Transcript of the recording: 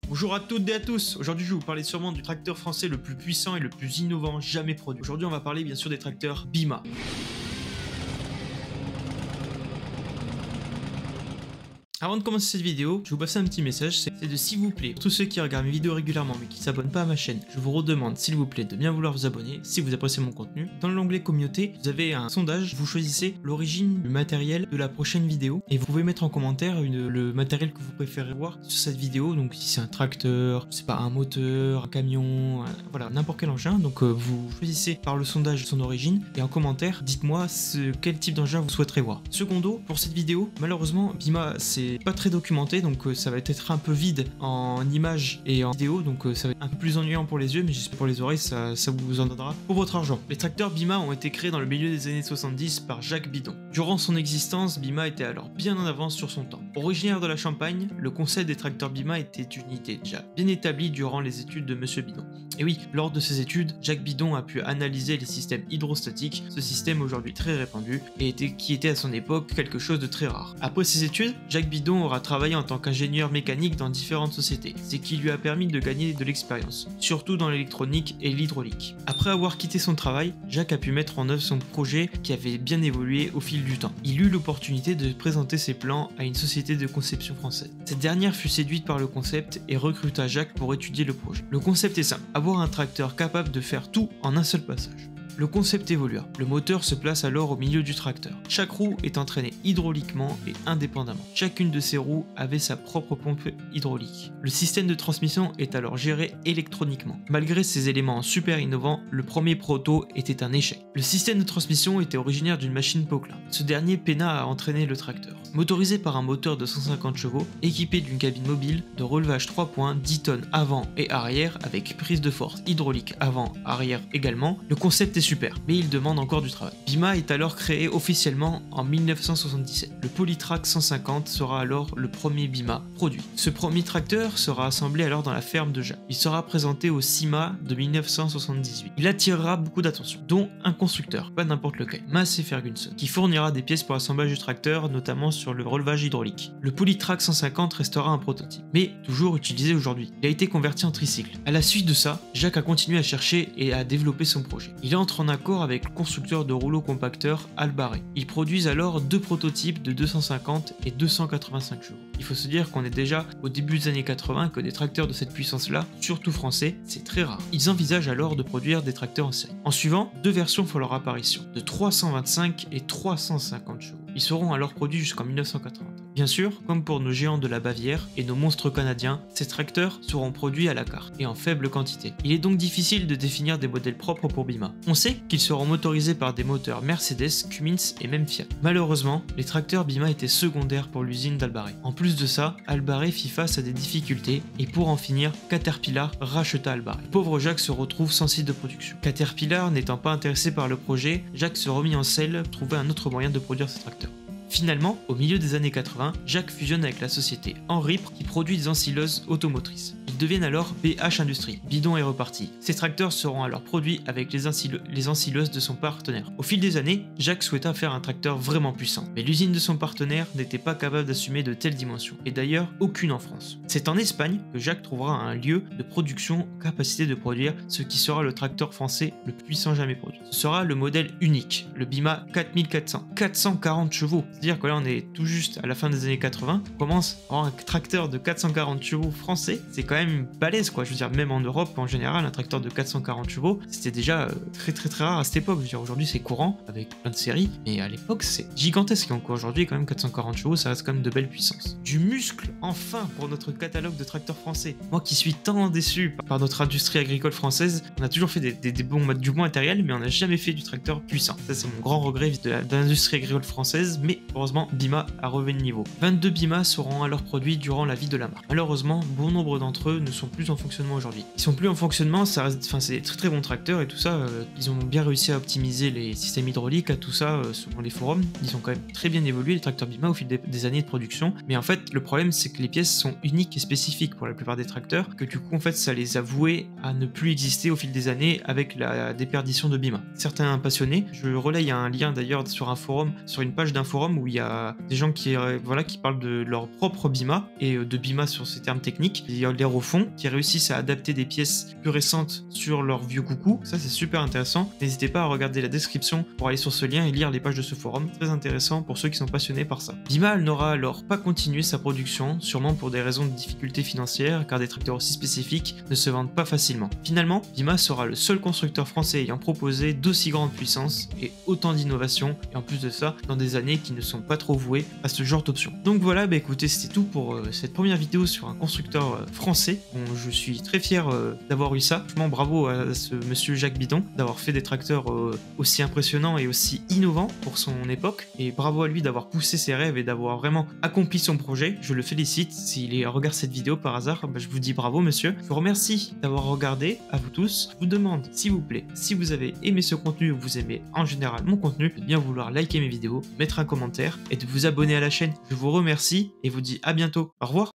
Bonjour à toutes et à tous. Aujourd'hui je vais vous parler sûrement du tracteur français le plus puissant et le plus innovant jamais produit. Aujourd'hui on va parler bien sûr des tracteurs Bima. Avant de commencer cette vidéo, je vais vous passer un petit message, c'est de s'il vous plaît, pour tous ceux qui regardent mes vidéos régulièrement mais qui ne s'abonnent pas à ma chaîne, je vous redemande s'il vous plaît de bien vouloir vous abonner si vous appréciez mon contenu. Dans l'onglet communauté, vous avez un sondage, vous choisissez l'origine du matériel de la prochaine vidéo et vous pouvez mettre en commentaire le matériel que vous préférez voir sur cette vidéo, donc si c'est un tracteur, c'est pas un moteur, un camion, voilà, n'importe quel engin, donc vous choisissez par le sondage son origine et en commentaire, dites-moi quel type d'engin vous souhaiterez voir. Secondo, pour cette vidéo, malheureusement, Bima c'est pas très documenté, donc ça va être un peu vide en images et en vidéo, donc ça va être un peu plus ennuyant pour les yeux, mais j'espère pour les oreilles ça vous en donnera pour votre argent. Les tracteurs Bima ont été créés dans le milieu des années 70 par Jacques Bidon. Durant son existence, Bima était alors bien en avance sur son temps. Originaire de la Champagne, le concept des tracteurs Bima était une idée déjà bien établie durant les études de Monsieur Bidon. Et oui, lors de ses études, Jacques Bidon a pu analyser les systèmes hydrostatiques, ce système aujourd'hui très répandu et qui était à son époque quelque chose de très rare. Après ses études, Jacques Bidon aura travaillé en tant qu'ingénieur mécanique dans différentes sociétés, ce qui lui a permis de gagner de l'expérience, surtout dans l'électronique et l'hydraulique. Après avoir quitté son travail, Jacques a pu mettre en œuvre son projet qui avait bien évolué au fil du temps. Il eut l'opportunité de présenter ses plans à une société de conception française. Cette dernière fut séduite par le concept et recruta Jacques pour étudier le projet. Le concept est simple, avoir un tracteur capable de faire tout en un seul passage. Le concept évolua. Le moteur se place alors au milieu du tracteur. Chaque roue est entraînée hydrauliquement et indépendamment. Chacune de ces roues avait sa propre pompe hydraulique. Le système de transmission est alors géré électroniquement. Malgré ces éléments super innovants, le premier proto était un échec. Le système de transmission était originaire d'une machine Poquelin. Ce dernier peina à entraîner le tracteur. Motorisé par un moteur de 150 chevaux, équipé d'une cabine mobile, de relevage 3 points, 10 tonnes avant et arrière, avec prise de force hydraulique avant-arrière également, le concept est super, mais il demande encore du travail. Bima est alors créé officiellement en 1977. Le Polytrac 150 sera alors le premier Bima produit. Ce premier tracteur sera assemblé alors dans la ferme de Jacques. Il sera présenté au CIMA de 1978. Il attirera beaucoup d'attention, dont un constructeur, pas n'importe lequel, Massey Ferguson, qui fournira des pièces pour l'assemblage du tracteur, notamment sur le relevage hydraulique. Le Polytrac 150 restera un prototype, mais toujours utilisé aujourd'hui. Il a été converti en tricycle. À la suite de ça, Jacques a continué à chercher et à développer son projet. Il entre en accord avec le constructeur de rouleaux compacteurs Albaré. Ils produisent alors deux prototypes de 250 et 285 chevaux. Il faut se dire qu'on est déjà au début des années 80 que des tracteurs de cette puissance-là, surtout français, c'est très rare. Ils envisagent alors de produire des tracteurs en série. En suivant, deux versions font leur apparition, de 325 et 350 chevaux. Ils seront alors produits jusqu'en 1980. Bien sûr, comme pour nos géants de la Bavière et nos monstres canadiens, ces tracteurs seront produits à la carte et en faible quantité. Il est donc difficile de définir des modèles propres pour Bima. On sait qu'ils seront motorisés par des moteurs Mercedes, Cummins et même Fiat. Malheureusement, les tracteurs Bima étaient secondaires pour l'usine d'Albaré. En plus de ça, Albaré fit face à des difficultés et pour en finir, Caterpillar racheta Albaré. Le pauvre Jacques se retrouve sans site de production. Caterpillar n'étant pas intéressé par le projet, Jacques se remit en selle pour trouver un autre moyen de produire ces tracteurs. Finalement, au milieu des années 80, Jacques fusionne avec la société Henripre qui produit des ensileuses automotrices. Ils deviennent alors BH Industries. Bidon est reparti. Ces tracteurs seront alors produits avec les ensileuses de son partenaire. Au fil des années, Jacques souhaita faire un tracteur vraiment puissant, mais l'usine de son partenaire n'était pas capable d'assumer de telles dimensions, et d'ailleurs aucune en France. C'est en Espagne que Jacques trouvera un lieu de production capacité de produire ce qui sera le tracteur français le plus puissant jamais produit. Ce sera le modèle unique, le Bima 4400, 440 chevaux. C'est-à-dire que là on est tout juste à la fin des années 80, on commence à avoir un tracteur de 440 chevaux français, c'est quand même balèze quoi, je veux dire même en Europe en général un tracteur de 440 chevaux c'était déjà très rare à cette époque, je veux dire aujourd'hui c'est courant avec plein de séries, mais à l'époque c'est gigantesque, donc aujourd'hui quand même 440 chevaux ça reste quand même de belles puissances. Du muscle enfin pour notre catalogue de tracteurs français, moi qui suis tant déçu par notre industrie agricole française, on a toujours fait du bon matériel mais on n'a jamais fait du tracteur puissant, ça c'est mon grand regret de l'industrie agricole française, mais heureusement, Bima a relevé le niveau. 22 Bima seront alors produits durant la vie de la marque. Malheureusement, bon nombre d'entre eux ne sont plus en fonctionnement aujourd'hui. Ils sont plus en fonctionnement, ça reste, c'est des très bons tracteurs et tout ça. Ils ont bien réussi à optimiser les systèmes hydrauliques, à tout ça selon les forums. Ils ont quand même très bien évolué les tracteurs Bima au fil des années de production. Mais en fait, le problème c'est que les pièces sont uniques et spécifiques pour la plupart des tracteurs, que du coup en fait ça les a voués à ne plus exister au fil des années avec la déperdition de Bima. Certains passionnés, je relaye un lien d'ailleurs sur un forum, sur une page d'un forum forum où il y a des gens qui parlent de leur propre Bima et de Bima sur ces termes techniques. Il y a les refonds qui réussissent à adapter des pièces plus récentes sur leur vieux coucou. Ça, c'est super intéressant. N'hésitez pas à regarder la description pour aller sur ce lien et lire les pages de ce forum. Très intéressant pour ceux qui sont passionnés par ça. Bima, elle n'aura alors pas continué sa production, sûrement pour des raisons de difficultés financières, car des tracteurs aussi spécifiques ne se vendent pas facilement. Finalement, Bima sera le seul constructeur français ayant proposé d'aussi grande puissance et autant d'innovation, et en plus de ça, dans des années qui ne sont pas trop vouées à ce genre d'options. Donc voilà, bah écoutez, c'était tout pour cette première vidéo sur un constructeur français. Bon, je suis très fier d'avoir eu ça. Franchement, bravo à ce monsieur Jacques Bidon d'avoir fait des tracteurs aussi impressionnants et aussi innovants pour son époque, et bravo à lui d'avoir poussé ses rêves et d'avoir vraiment accompli son projet. Je le félicite. S'il regarde cette vidéo par hasard, bah, je vous dis bravo monsieur. Je vous remercie d'avoir regardé, à vous tous. Je vous demande, s'il vous plaît, si vous avez aimé ce contenu ou vous aimez en général mon contenu, de bien vouloir liker mes vidéos, mettre un commentaire et de vous abonner à la chaîne. Je vous remercie et vous dis à bientôt. Au revoir.